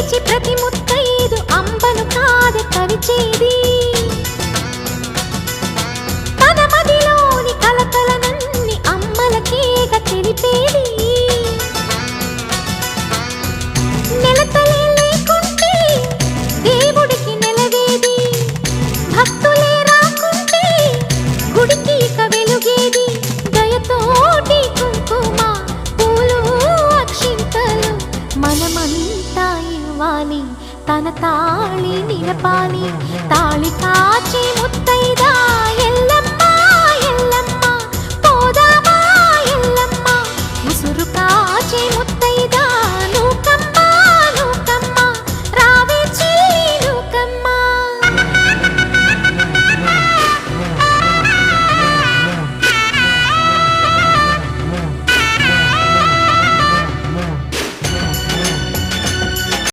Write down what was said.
లేచి ప్రతి ముత్తైదు అంబను కాద కవిచేది తన మదిలోని కలకలనన్ని అమ్మలకేగ తెలిపేది నెలతలే లేకుంటే దేవుడికి నెలవేది భక్తులే రాకుంటే గుడికి ఇక వెలుగేది దయతోటి కుంకుమ పూలు అక్షింతలు మనమంతా ఇవ్వాలి తన తాళి నిలపాలి తాళి కాచి ముత్తైదా